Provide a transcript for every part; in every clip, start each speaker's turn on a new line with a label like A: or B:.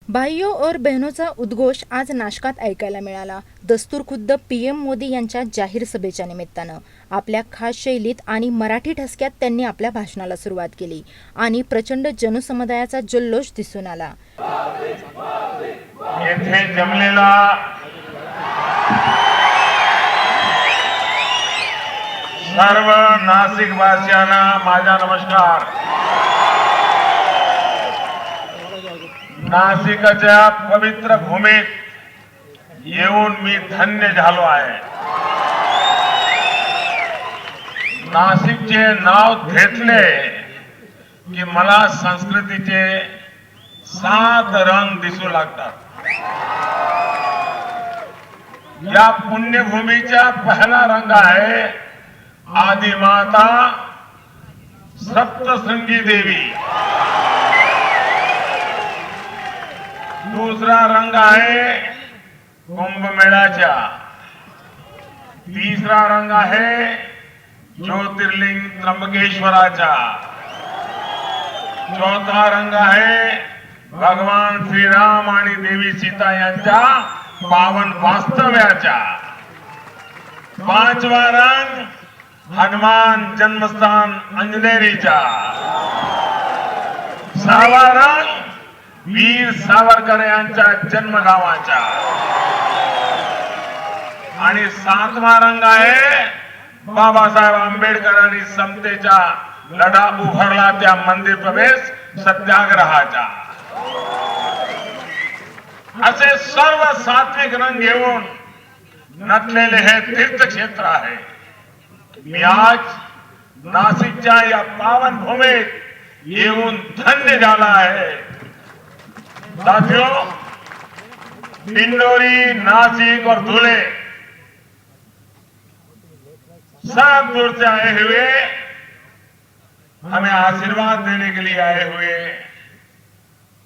A: भाइयों और बहनोंचा उद्घोष आज नाशकात ऐकायला मिळाला. दस्तूर खुद्द पीएम मोदी यांच्या जाहीर सभेच्या निमित्तानं आपल्या खास शैलीत आणि मराठी ठसक्यात त्यांनी आपल्या भाषणाला सुरुवात केली आणि प्रचंड जनसमुदायाचा जल्लोष दिसून आला.
B: येथे जमलेला सर्व नाशिक वासियांना माझा नमस्कार. नाशिकच्या पवित्र भूमीत येऊन मी धन्य झालो आहे. नाशिकचे नाव घेतले की मला संस्कृतीचे 7 रंग दिसू लागतात. या पुण्यभूमीचा पहिला रंग आहे आदिमाता सप्तशृंगी देवी. दूसरा रंग आहे कुंभमेळ्याचा. तीसरा रंग आहे ज्योतिर्लिंग त्र्यंबकेश्वराचा. चौथा रंग आहे भगवान श्रीराम आणि देवी सीता यांच्या पावन वास्तव्याचा. पाचवा रंग हनुमान जन्मस्थान अंजनेरीचा. सहावा रंग वीर सावरकर यांच्या जन्मगावाचा. आणि 7वा रंग आहे बाबासाहेब आंबेडकरांनी समतेचा लढा उभारला त्या मंदिर प्रवेश सत्याग्रहाचा. असे सर्व सात्विक रंग घेऊन नटलेले हे तीर्थक्षेत्र आहे. मी आज नाशिकच्या या पावन भूमीत येऊन धन्य झाला आहे. साथियों, डिंडोरी, नासिक और धुले सब दूर से आए हुए हमें आशीर्वाद देने के लिए आए हुए.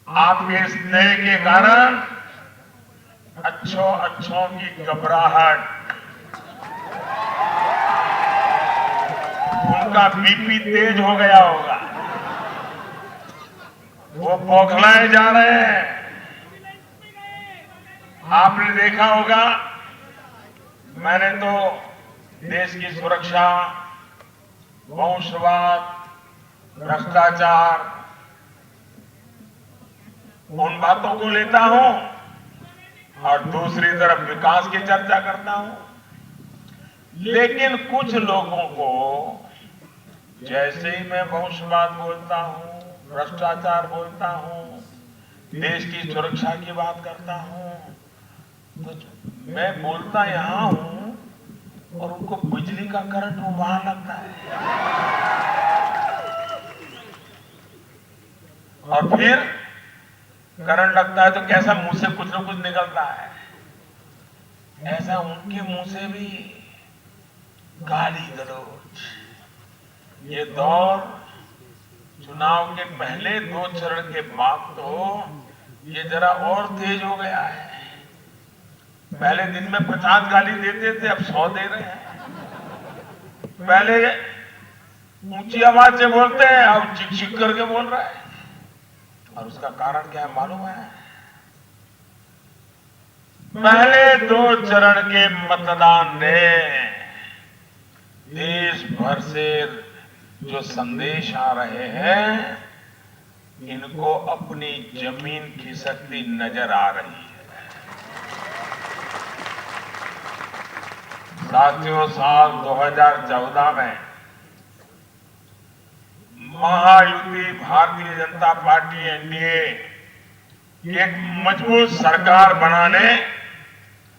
B: आपके स्नेह के कारण अच्छों की घबराहट, उनका बीपी तेज हो गया होगा, वो बौखलाए जा रहे हैं. आपने देखा होगा मैंने तो देश की सुरक्षा, वंशवाद, भ्रष्टाचार उन बातों को लेता हूं और दूसरी तरफ विकास की चर्चा करता हूं. लेकिन कुछ लोगों को जैसे ही मैं वंशवाद बोलता हूं, भ्रष्टाचार बोलता हूं, देश की सुरक्षा की बात करता हूं, तो मैं बोलता यहां हूं और उनको बिजली का करंट वहां लगता है. और फिर करंट लगता है तो कैसा मुंह से कुछ न कुछ निकलता है. ऐसा उनके मुंह से भी गाली गलौज. ये दौर चुनाव के पहले 2 चरण के बाद तो ये जरा और तेज हो गया है. पहले दिन में 50 गाली देते थे, अब 100 दे रहे हैं. पहले ऊंची आवाज से बोलते हैं, अब चिक चिक करके बोल रहे हैं. और उसका कारण क्या है मालूम है? पहले 2 चरण के मतदान ने देश भर से जो संदेश आ रहे हैं, इनको अपनी जमीन खिसकती नजर आ रही है. साथियों, साल 2014 में महायुति भारतीय जनता पार्टी एनडीए एक मजबूत सरकार बनाने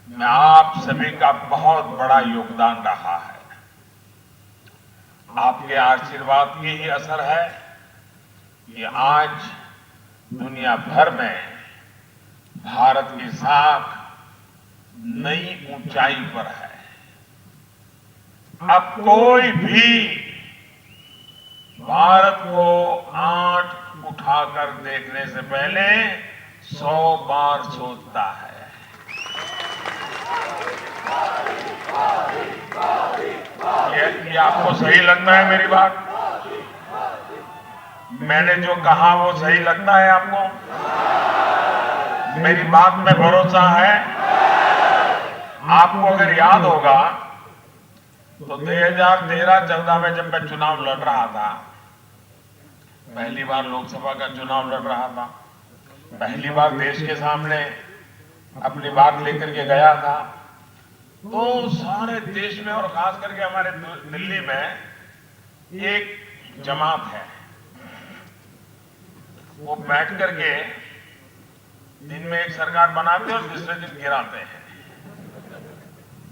B: में आप सभी का बहुत बड़ा योगदान रहा है. आपके आशीर्वाद की ही असर है कि आज दुनिया भर में भारत की साख नई ऊंचाई पर है. अब कोई भी भारत को आंख उठाकर देखने से पहले 100 बार सोचता है. ये आपको सही लगता है मेरी बात? मैंने जो कहा वो सही लगता है आपको? मेरी बात में भरोसा है। आपको अगर याद होगा तो 2013-14 में जब मैं चुनाव लड़ रहा था, पहली बार लोकसभा का चुनाव लड़ रहा था, पहली बार देश के सामने अपनी बात लेकर के गया था, तो सारे देश में और खास करके हमारे दिल्ली में एक जमात है, वो बैठ करके दिन में एक सरकार बनाते हैं और दूसरे दिन गिराते हैं,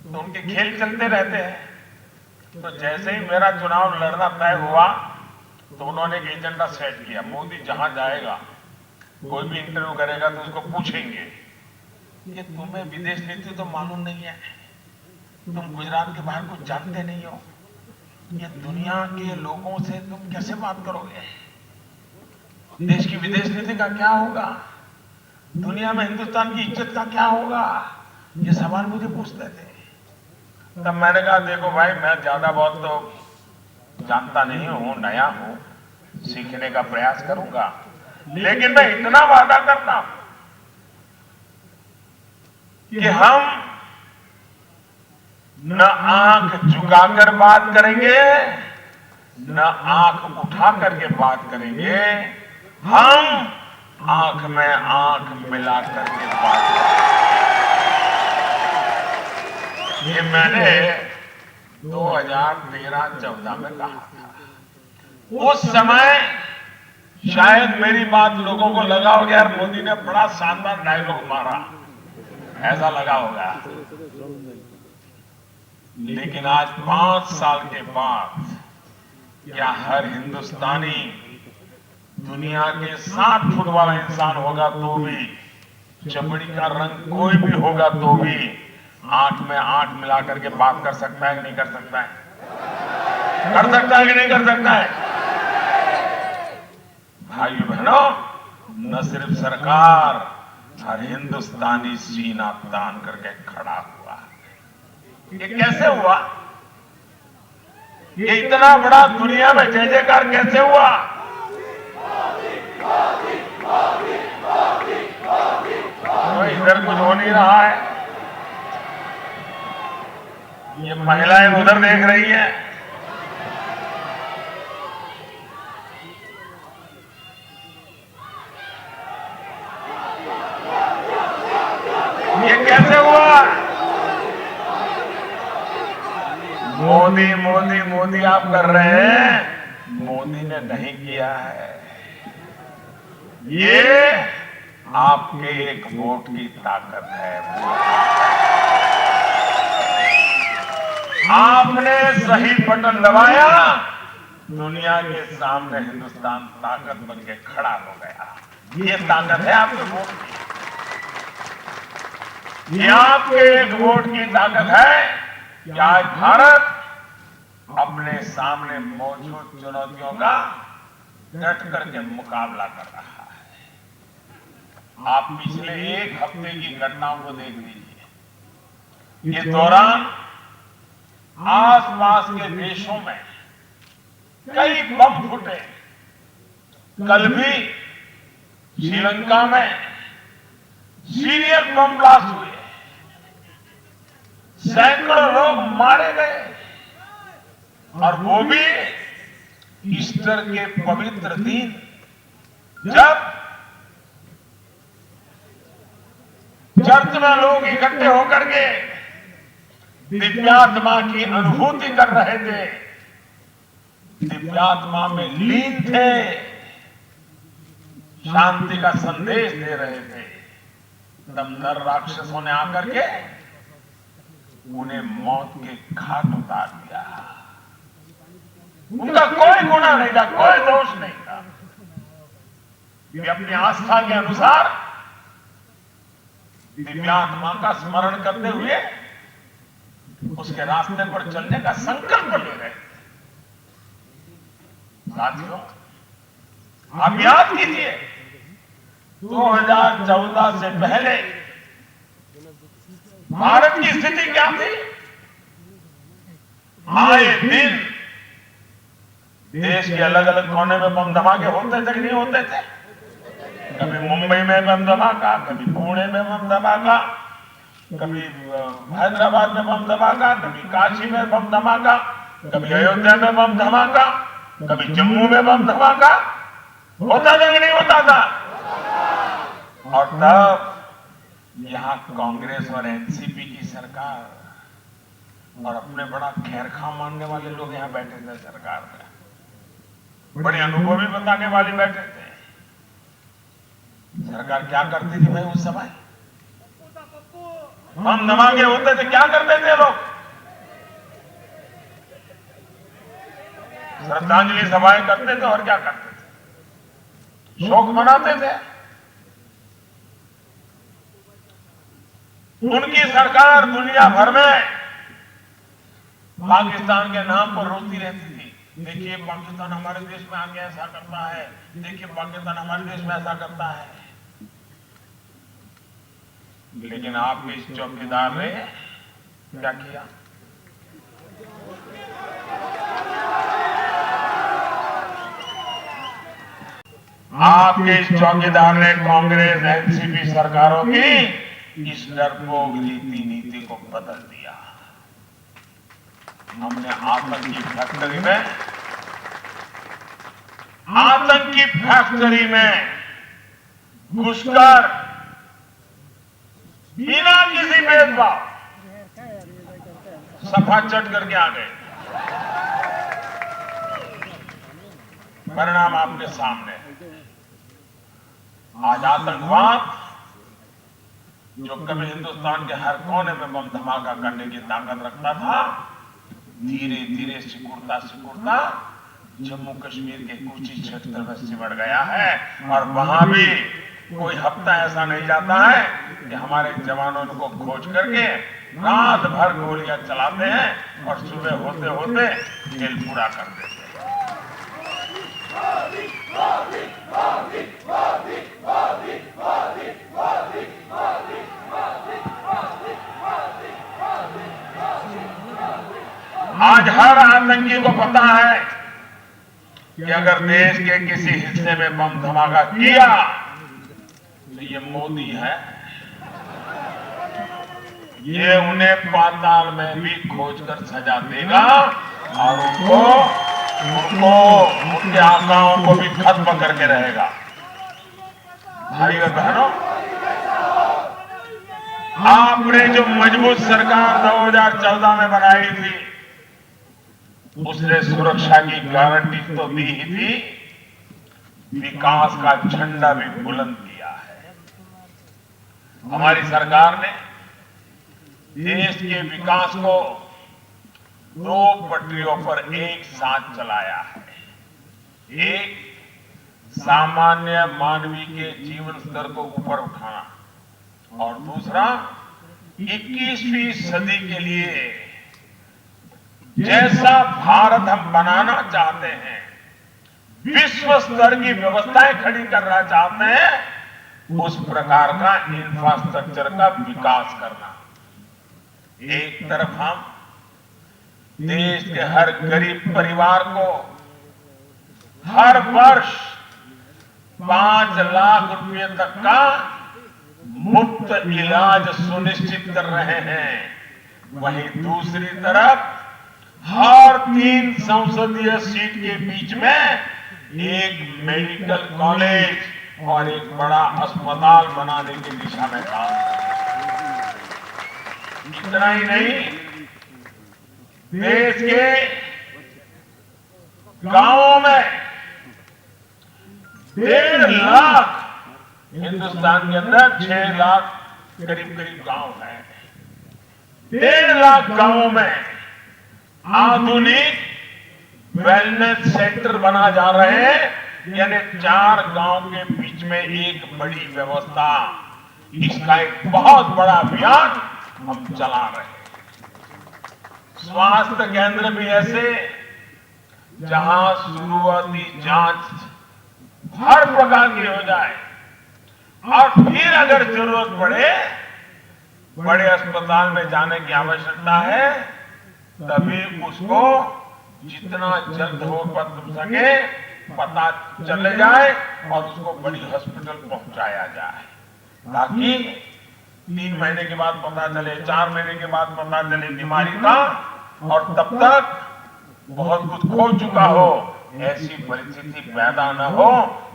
B: तो उनके खेल चलते रहते हैं। तो जैसे ही मेरा चुनाव लड़ना तय हुआ तो उन्होंने एक एजेंडा सेट किया, मोदी जहां जाएगा कोई भी इंटरव्यू करेगा तो उसको पूछेंगे कि तुम्हें विदेश नीति तो मालूम नहीं है, तुम गुजरात के बाहर कुछ जानते नहीं हो, ये दुनिया के लोगों से तुम कैसे बात करोगे, देश की विदेश नीति का क्या होगा, दुनिया में हिंदुस्तान की इज्जत का क्या होगा, ये सवाल मुझे पूछते थे। तब मैंने कहा देखो भाई, मैं ज्यादा बहुत तो जानता नहीं हूं, नया हूं, सीखने का प्रयास करूंगा, लेकिन मैं इतना वादा करता हूं कि हम न आंख झुकाकर बात करेंगे, न आंख उठा करके बात करेंगे, हम आंख में आंख मिला करके बात करेंगे। ये मैंने 2013-14 में कहा था। उस समय शायद मेरी बात लोगों को लगा होगा यार मोदी ने बड़ा शानदार डायलॉग मारा, ऐसा लगा होगा। लेकिन आज 5 साल के बाद क्या हर हिंदुस्तानी दुनिया के 7 फुट वाला इंसान होगा तो भी, चमड़ी का रंग कोई भी होगा तो भी आंख में आंख मिला करके बात कर सकता है कि नहीं कर सकता है? कर सकता है कि नहीं कर सकता है? भाइयों बहनों, न सिर्फ सरकार, हर हिंदुस्तानी सीना तान करके खड़ा हुआ। ये कैसे हुआ? ये इतना बड़ा दुनिया में जय जयकार कैसे हुआ? तो इधर कुछ हो नहीं रहा है, ये महिलाएं उधर देख रही हैं, ये कैसे हुआ? मोदी मोदी मोदी आप कर रहे हैं, मोदी ने नहीं किया है। ये आपके एक वोट की ताकत है। आपने सही बटन दबाया, दुनिया के सामने हिंदुस्तान ताकत बन के खड़ा हो गया। ये ताकत है आपके वोट की। ये आपके एक वोट की ताकत है कि आज भारत अपने सामने मौजूद चुनौतियों का डट करके मुकाबला कर रहा है। आप पिछले एक हफ्ते की घटनाओं को देख लीजिए। इस दौरान आसपास के देशों में कई बम फूटे। कल भी श्रीलंका में सीरियस बम ब्लास्ट हुए, सैकड़ों लोग मारे गए, और वो भी ईस्टर के पवित्र दिन, जब चर्च में लोग इकट्ठे होकर के दिव्यात्मा की अनुभूति कर रहे थे, दिव्यात्मा में लीन थे, शांति का संदेश दे रहे थे। तब नर राक्षसों ने आकर के उन्हें मौत के घाट उतार दिया। उनका कोई गुनाह नहीं था, कोई दोष नहीं था। वे अपनी आस्था के अनुसार दिव्यात्मा का स्मरण करते हुए उसके रास्ते पर चलने का संकल्प ले रहे थे। साथियों, आप याद कीजिए, 2014 से पहले भारत की स्थिति क्या थी? आए दिन देश के अलग अलग कोने में बम धमाके होते थे कि नहीं होते थे? कभी मुंबई में बम धमाका, कभी पुणे में बम धमाका, कभी हैदराबाद में बम धमाका, कभी काशी में बम धमाका, कभी अयोध्या में बम धमाका, कभी जम्मू में बम धमाका। होता था कि नहीं होता था? और तब यहाँ कांग्रेस और एनसीपी की सरकार और अपने बड़ा खैरखा मानने वाले लोग यहाँ बैठे थे सरकार में, बड़े अनुभवी बताने वाले बैठे थे। सरकार क्या करती थी भाई उस समय? हम धमाके होते थे, क्या करते थे लोग? श्रद्धांजलि सभाएं करते थे और क्या करते थे? शोक मनाते थे। उनकी सरकार दुनिया भर में पाकिस्तान के नाम पर रोती रहती थी। देखिए पाकिस्तान हमारे देश में आके ऐसा करता है, देखिए पाकिस्तान हमारे देश में ऐसा करता है। लेकिन आपके इस चौकीदार ने क्या किया? आपके इस चौकीदार ने कांग्रेस एनसीपी सरकारों की इस डरपोक नीति को बदल दिया। हमने आतंकी फैक्ट्री में घुसकर बिना किसी भेदभाव सफा चट करके आ गए। परिणाम आपके सामने। आज आतंकवाद जो कभी हिंदुस्तान के हर कोने में बम धमाका करने की ताकत रखता था, धीरे धीरे सिकुड़ता जम्मू कश्मीर के कुछ ही क्षेत्र में सिमट गया है। और वहां भी कोई हफ्ता ऐसा नहीं जाता है कि हमारे जवानों को खोज करके रात भर गोलियां चलाते हैं और सुबह होते होते खेल पूरा कर देते हैं। आज हर आतंकी को पता है कि अगर देश के किसी हिस्से में बम धमाका किया तो ये मोदी है, ये उन्हें पाताल में भी खोजकर सजा देगा और उनके आकाओं को भी खत्म करके रहेगा। भाई और बहनों, आपने जो मजबूत सरकार 2014 में बनाई थी, उसने सुरक्षा की गारंटी तो दी ही थी, विकास का झंडा भी बुलंद किया है। हमारी सरकार ने देश के विकास को 2 पटरियों पर एक साथ चलाया है। एक, सामान्य मानवीय के जीवन स्तर को ऊपर उठाना, और दूसरा 21वीं सदी के लिए जैसा भारत हम बनाना चाहते हैं, विश्व स्तर की व्यवस्थाएं खड़ी करना चाहते हैं, उस प्रकार का इंफ्रास्ट्रक्चर का विकास करना। एक तरफ हम देश के हर गरीब परिवार को हर वर्ष 5 लाख रुपए तक का मुफ्त इलाज सुनिश्चित कर रहे हैं, वहीं दूसरी तरफ हर 3 संसदीय सीट के बीच में एक मेडिकल कॉलेज और एक बड़ा अस्पताल बनाने की दिशा में काम कर रहे हैं। इतना ही नहीं, देश के गांवों में 1.5 लाख, हिंदुस्तान के अंदर 6 लाख करीब गांव है, 1.5 लाख गांवों में आधुनिक वेलनेस सेंटर बना जा रहे हैं। यानी 4 गांव के बीच में एक बड़ी व्यवस्था। इसका एक बहुत बड़ा अभियान हम चला रहे हैं। स्वास्थ्य केंद्र भी ऐसे जहां शुरुआती जांच हर प्रकार की हो जाए, और फिर अगर जरूरत पड़े बड़े अस्पताल में जाने की आवश्यकता है, तभी उसको जितना जल्द हो सके पता चले जाए और उसको बड़ी हॉस्पिटल पहुंचाया जाए, ताकि 3 महीने के बाद पता चले, 4 महीने के बाद पता चले बीमारी का, और तब तक बहुत कुछ खो चुका हो, ऐसी परिस्थिति पैदा न हो।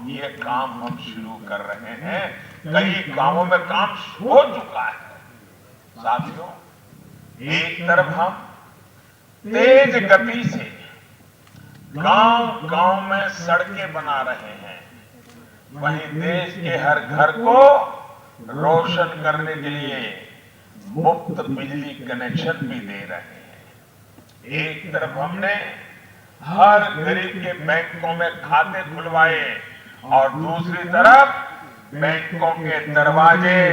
B: ये काम हम शुरू कर रहे हैं। कई गांवों में काम हो चुका है। साथियों, एक तरफ हम तेज गति से गांव-गांव में सड़कें बना रहे हैं, वहीं देश के हर घर को रोशन करने के लिए मुफ्त बिजली कनेक्शन भी दे रहे हैं। एक तरफ हमने हर गरीब के बैंकों में खाते खुलवाए और दूसरी तरफ बैंकों के दरवाजे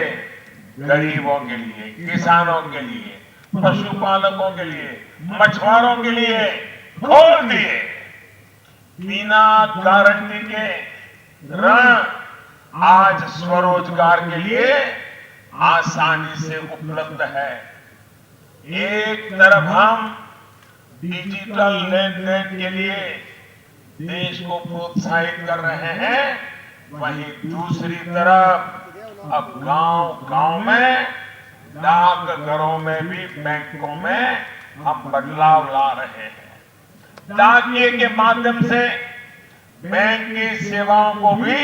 B: गरीबों के लिए, किसानों के लिए, पशुपालकों के लिए, मछुआरों के लिए खोल दिए। बिना गारंटी के ऋण आज स्वरोजगार के लिए आसानी से उपलब्ध है। एक तरफ हम डिजिटल लेन देन के लिए देश को प्रोत्साहित कर रहे हैं, वहीं दूसरी तरफ अब गांव-गांव में, डाकघरों में भी, बैंकों में हम बदलाव ला रहे हैं। डाकिए के माध्यम से बैंक की सेवाओं को भी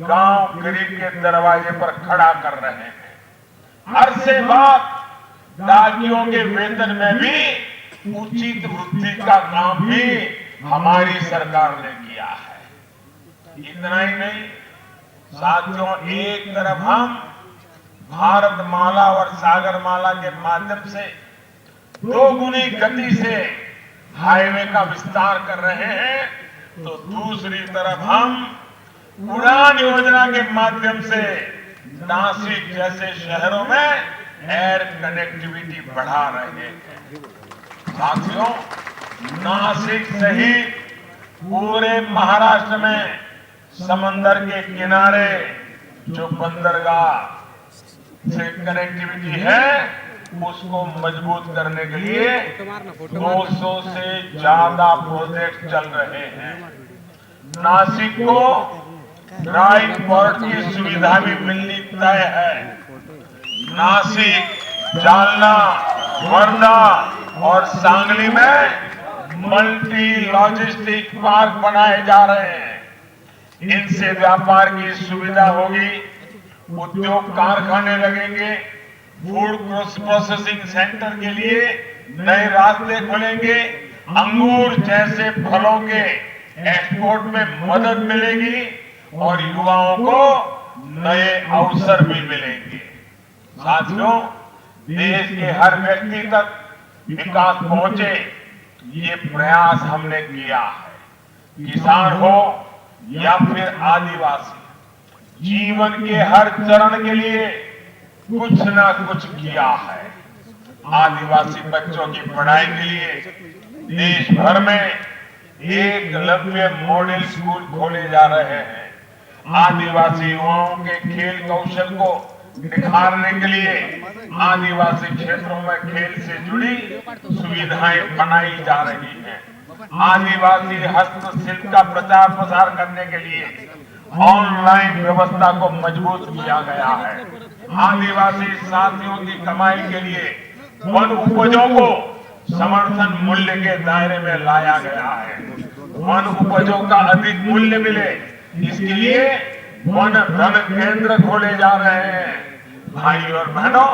B: गांव गरीब के दरवाजे पर खड़ा कर रहे हैं। हर से बात डाकियों के वेतन में भी उचित वृद्धि का काम भी हमारी सरकार ने किया है। इतना ही नहीं साथियों, एक तरफ हम भारत माला और सागर माला के माध्यम से 2 गुनी गति से हाईवे का विस्तार कर रहे हैं, तो दूसरी तरफ हम उड़ान योजना के माध्यम से नासिक जैसे शहरों में एयर कनेक्टिविटी बढ़ा रहे हैं। साथियों, नासिक सहित पूरे महाराष्ट्र में समंदर के किनारे जो बंदरगाह से कनेक्टिविटी है, उसको मजबूत करने के लिए 200 से ज्यादा प्रोजेक्ट चल रहे हैं। नासिक को राइट पोर्ट की सुविधा भी मिलनी तय है। नासिक, जालना, वर्धा और सांगली में मल्टी लॉजिस्टिक पार्क बनाए जा रहे हैं। इनसे व्यापार की सुविधा होगी, उद्योग कारखाने लगेंगे, फूड प्रोसेसिंग सेंटर के लिए नए रास्ते खुलेंगे, अंगूर जैसे फलों के एक्सपोर्ट में मदद मिलेगी और युवाओं को नए अवसर भी मिलेंगे। साथियों, देश के हर व्यक्ति तक विकास पहुंचे, ये प्रयास हमने किया है। किसान हो या फिर आदिवासी, जीवन के हर चरण के लिए कुछ ना कुछ किया है। आदिवासी बच्चों की पढ़ाई के लिए देश भर में एकलव्य मॉडल स्कूल खोले जा रहे हैं। आदिवासी युवाओं के खेल कौशल को निखारने के लिए आदिवासी क्षेत्रों में खेल से जुड़ी सुविधाएं बनाई जा रही हैं। आदिवासी हस्तशिल्प का प्रचार प्रसार करने के लिए ऑनलाइन व्यवस्था को मजबूत किया गया है। आदिवासी साथियों की कमाई के लिए वन उपजों को समर्थन मूल्य के दायरे में लाया गया है। वन उपजों का अधिक मूल्य मिले, इसके लिए वन धन केंद्र खोले जा रहे हैं। भाई और बहनों,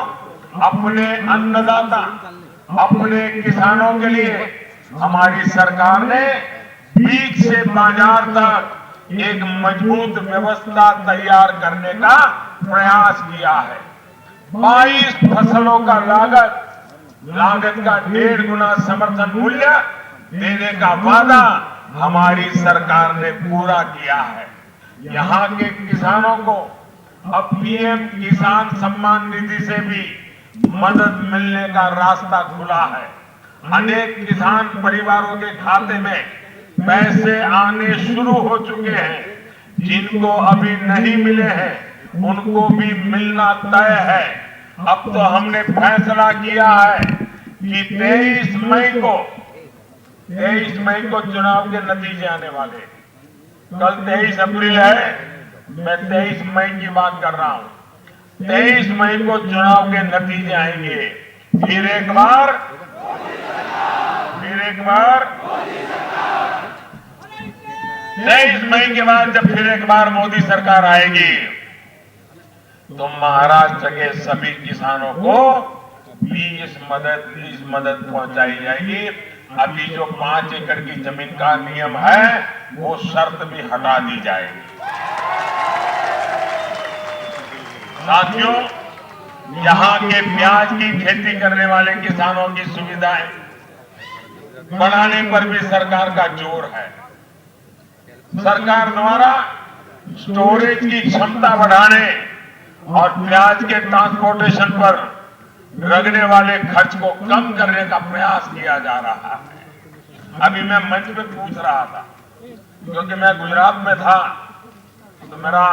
B: अपने अन्नदाता, अपने किसानों के लिए हमारी सरकार ने बीज से बाजार तक एक मजबूत व्यवस्था तैयार करने का प्रयास किया है। 22 फसलों का लागत का 1.5 गुना समर्थन मूल्य देने का वादा हमारी सरकार ने पूरा किया है। यहाँ के किसानों को अब पीएम किसान सम्मान निधि से भी मदद मिलने का रास्ता खुला है। अनेक किसान परिवारों के खाते में पैसे आने शुरू हो चुके हैं। जिनको अभी नहीं मिले हैं उनको भी मिलना तय है। अब तो हमने फैसला किया है कि 23 मई को चुनाव के नतीजे आने वाले। कल 23 अप्रैल है, मैं 23 मई की बात कर रहा हूं। 23 मई को चुनाव के नतीजे आएंगे। फिर एक बार 23 मई के बाद जब फिर एक बार मोदी सरकार आएगी तो महाराष्ट्र के सभी किसानों को भी इस मदद पहुंचाई जाएगी। अभी जो 5 एकड़ की जमीन का नियम है वो शर्त भी हटा दी जाएगी। साथियों, यहाँ के प्याज की खेती करने वाले किसानों की सुविधाएं बढ़ाने पर भी सरकार का जोर है। सरकार द्वारा स्टोरेज की क्षमता बढ़ाने और प्याज के ट्रांसपोर्टेशन पर लगने वाले खर्च को कम करने का प्रयास किया जा रहा है। अभी मैं मंच पे पूछ रहा था, क्योंकि मैं गुजरात में था तो मेरा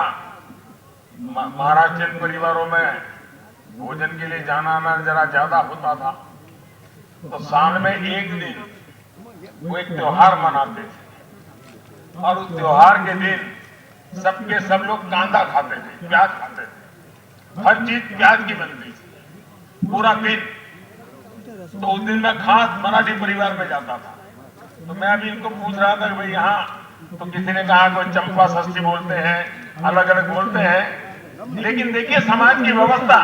B: महाराष्ट्रियन परिवारों में भोजन के लिए जाना आना जरा ज्यादा होता था। तो साल में एक दिन वो एक त्योहार मनाते थे और उस त्योहार के दिन सबके सब लोग कांदा खाते थे, प्याज खाते थे, हर चीज प्याज की बनती थी पूरा दिन। तो उस दिन मैं खास मराठी परिवार में जाता था। तो मैं अभी इनको पूछ रहा था कि भाई यहाँ तो किसी ने कहा कोई चंपा षष्ठी बोलते हैं, अलग अलग बोलते हैं, लेकिन देखिए समाज की व्यवस्था,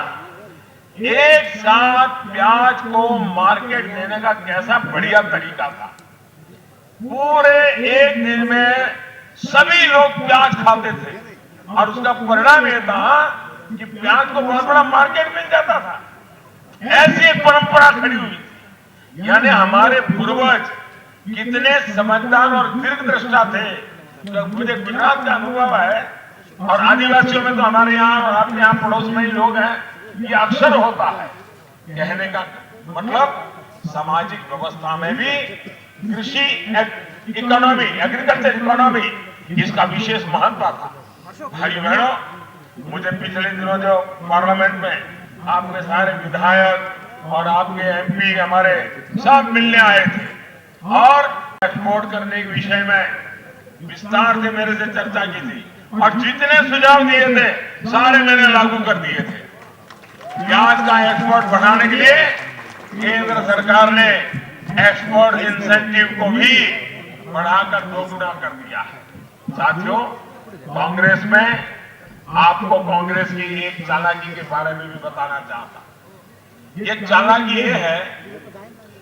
B: एक साथ प्याज को मार्केट देने का कैसा बढ़िया तरीका था। पूरे एक दिन में सभी लोग प्याज खाते थे और उसका परिणाम यह था कि प्याज को बहुत बड़ा मार्केट मिल जाता था। ऐसी एक परंपरा खड़ी हुई थी। यानी हमारे पूर्वज कितने समझदार और दीर्घदृष्टा थे। तो मुझे गुजरात का अनुभव है और आदिवासियों में तो हमारे यहाँ और आपके यहाँ पड़ोस में ही लोग हैं, ये अक्सर होता है। कहने का मतलब सामाजिक व्यवस्था में भी कृषि इकोनॉमी, एग्रीकल्चर इकोनॉमी, इसका विशेष महत्व था। भाई बहनों, मुझे पिछले दिनों जो पार्लियामेंट में आपके सारे विधायक और आपके एमपी हमारे सब मिलने आए थे और एक्सपोर्ट करने के विषय में विस्तार से मेरे से चर्चा की थी और जितने सुझाव दिए थे सारे मैंने लागू कर दिए थे। प्याज का एक्सपोर्ट बढ़ाने के लिए केंद्र सरकार ने एक्सपोर्ट इंसेंटिव को भी बढ़ाकर 2 गुना कर दिया है। साथियों, कांग्रेस में आपको कांग्रेस की एक चालाकी के बारे में भी बताना चाहता। ये चालाकी ये है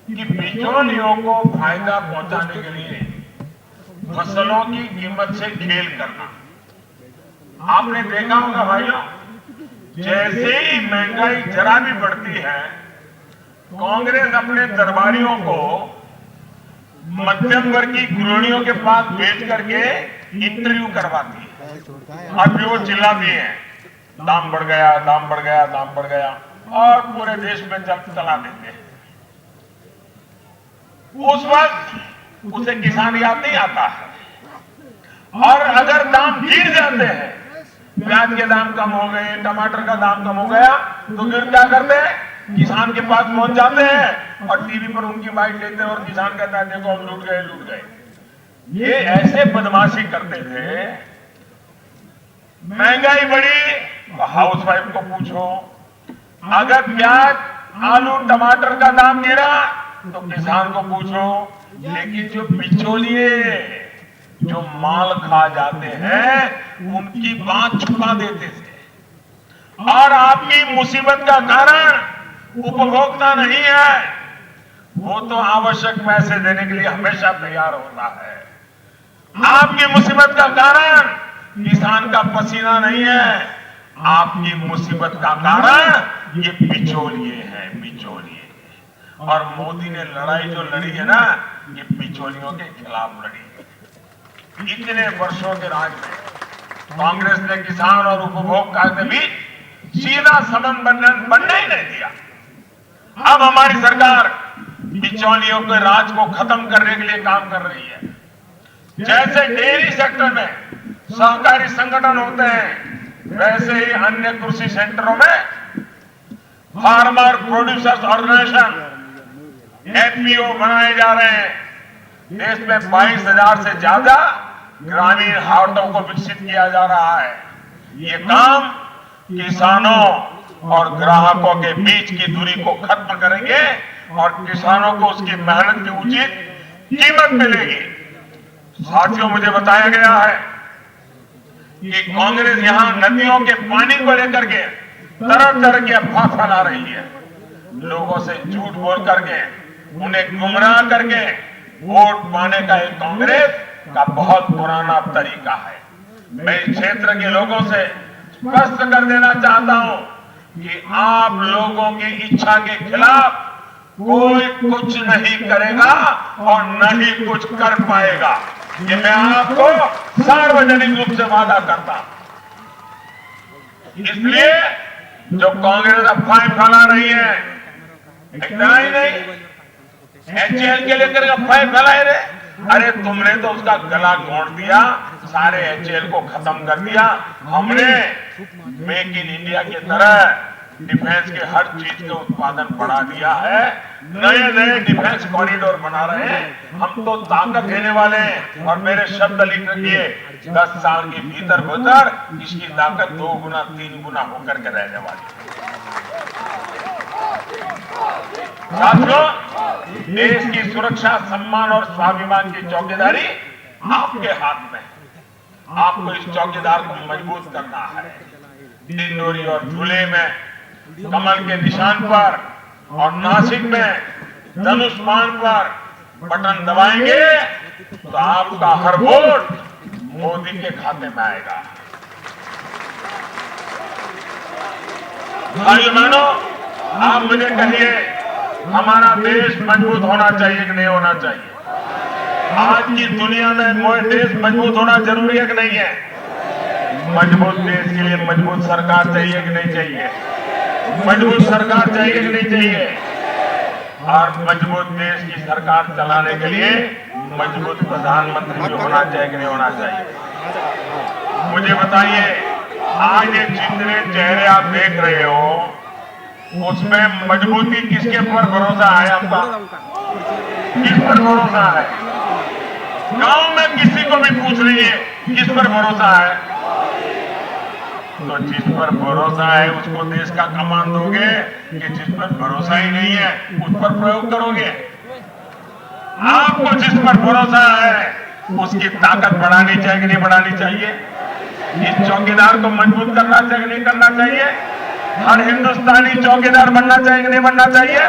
B: कि बिचौलियों को फायदा पहुंचाने के लिए फसलों की कीमत से खेल करना। आपने देखा होगा भाइयों, जैसे ही महंगाई जरा भी बढ़ती है, कांग्रेस अपने दरबारियों को मध्यम वर्ग की गृहिणियों के पास भेज करके इंटरव्यू करवाती है और फिर वो चिल्लाती है, दाम बढ़ गया, दाम बढ़ गया, दाम बढ़ गया, और पूरे देश में चला देते हैं। उस वक्त उसे किसान याद नहीं आता है। और अगर दाम गिर जाते हैं, प्याज के दाम कम हो गए, टमाटर का दाम कम हो गया, तो फिर क्या करते हैं, किसान के पास पहुंच जाते हैं और टीवी पर उनकी बाइट लेते हैं और किसान कहता है देखो हम लूट गए, लूट गए। ये ऐसे बदमाशी करते थे। महंगाई बढ़ी तो हाउसवाइफ को पूछो, अगर प्याज, आलू, टमाटर का दाम गिरा तो किसान को पूछो। लेकिन जो बिचौलिए जो माल खा जाते हैं उनकी बात छुपा देते थे। और आपकी मुसीबत का कारण उपभोक्ता नहीं है, वो तो आवश्यक पैसे देने के लिए हमेशा तैयार होता है। आपकी मुसीबत का कारण किसान का पसीना नहीं है, आपकी मुसीबत का कारण ये बिचौलिए हैं, बिचौलिए। और मोदी ने लड़ाई जो लड़ी है ना, ये बिचौलियों के खिलाफ लड़ी। इतने वर्षों के राज में कांग्रेस ने किसान और उपभोक्ता के बीच सीधा संबंध बनने ही नहीं दिया। अब हमारी सरकार बिचौलियों के राज को खत्म करने के लिए काम कर रही है। जैसे डेयरी सेक्टर में सहकारी संगठन होते हैं, वैसे ही अन्य कृषि सेंटरों में फार्मर प्रोड्यूसर्स ऑर्गेनाइजेशन एफपीओ बनाए जा रहे हैं। देश में 22,000 से ज्यादा ग्रामीण हाटों को विकसित किया जा रहा है। ये काम किसानों और ग्राहकों के बीच की दूरी को खत्म करेंगे और किसानों को उसकी मेहनत की उचित कीमत मिलेगी। साथियों, मुझे बताया गया है कि कांग्रेस यहां नदियों के पानी को लेकर के तरह तरह की अफवाह फैला रही है। लोगों से झूठ बोल करके उन्हें गुमराह करके वोट पाने का एक कांग्रेस का बहुत पुराना तरीका है। मैं इस क्षेत्र के लोगों से स्पष्ट कर देना चाहता हूं कि आप लोगों की इच्छा के खिलाफ कोई कुछ नहीं करेगा और न ही कुछ कर पाएगा। ये मैं आपको सार्वजनिक रूप से वादा करता हूं। इसलिए जो कांग्रेस अफवाहें फैला रही है, इतना ही नहीं, एचएएल के लेकर अफवाहें फैलाए रहे। अरे तुमने तो उसका गला घोंट दिया, सारे एचएएल को खत्म कर दिया। हमने मेक इन इंडिया की तरह डिफेंस के हर चीज के उत्पादन बढ़ा दिया है, नए नए डिफेंस कॉरिडोर बना रहे हैं। हम तो ताकत देने वाले हैं और मेरे शब्द लिख रखिए, 10 साल के भीतर भीतर इसकी ताकत 2 गुना 3 गुना होकर के रहने वाली है। साथियों, देश की सुरक्षा, सम्मान और स्वाभिमान की चौकीदारी आपके हाथ में है। आपको इस चौकीदार को मजबूत करना है। डिंडोरी और झूले में कमल के निशान पर और नासिक में धनुष बाण पर बटन दबाएंगे तो आपका हर वोट मोदी के खाते में आएगा। भाइयों बहनों, आप मुझे कहिए, हमारा देश मजबूत होना चाहिए कि नहीं होना चाहिए? आज की दुनिया में देश मजबूत होना जरूरी है कि नहीं है? मजबूत देश के लिए मजबूत सरकार चाहिए कि नहीं चाहिए? मजबूत सरकार चाहिए कि नहीं चाहिए? और मजबूत देश की सरकार चलाने के लिए मजबूत प्रधानमंत्री भी होना चाहिए कि नहीं होना चाहिए? मुझे बताइए, आज ये जितने चेहरे आप देख रहे हो, उसमें मजबूती किसके पर भरोसा है आपका? किस पर भरोसा है? गांव में किसी को भी पूछ लीजिए किस पर भरोसा है, तो जिस पर भरोसा है उसको देश का कमान दोगे कि जिस पर भरोसा ही नहीं है उस पर प्रयोग करोगे? आपको जिस पर भरोसा है उसकी ताकत बढ़ानी चाहिए कि नहीं बढ़ानी चाहिए? इस चौकीदार को मजबूत करना चाहिए कि नहीं करना चाहिए? हर हिंदुस्तानी चौकीदार बनना चाहिए कि नहीं बनना चाहिए?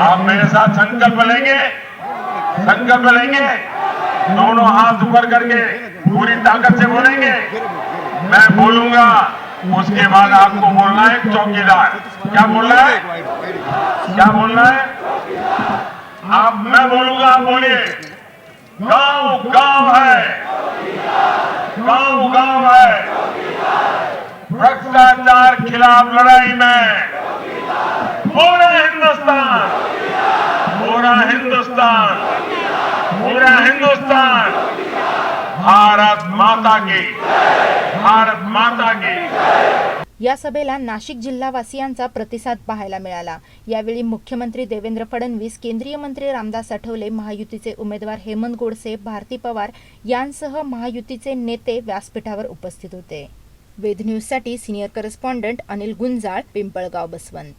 B: आप मेरे साथ संकल्प लेंगे, संकल्प लेंगे, दोनों हाथ ऊपर करके पूरी ताकत से बोलेंगे। मैं बोलूंगा, उसके बाद आपको बोलना है चौकीदार। क्या बोलना है? क्या बोलना है? आप, मैं बोलूंगा, आप बोलिए। गांव गांव है, गांव गांव है, भ्रष्टाचार खिलाफ लड़ाई में पूरा हिंदुस्तान, पूरा हिंदुस्तान, पूरा हिंदुस्तान, भारत माता की, भारत माता की।
A: या सभेला नाशिक जिल्हावासियांचा प्रतिसाद पाहायला मिळाला। यावेळी मुख्यमंत्री देवेंद्र फडणवीस, केंद्रीय मंत्री रामदास आठवले, महायुतीचे उमेदवार हेमंत गोडसे, भारती पवार यांसह महायुतीचे नेते व्यासपीठावर उपस्थित होते। वेद न्यूजसाठी सिनियर करस्पॉन्डंट अनिल गुंजाळ, पिंपळगाव, बसवंत।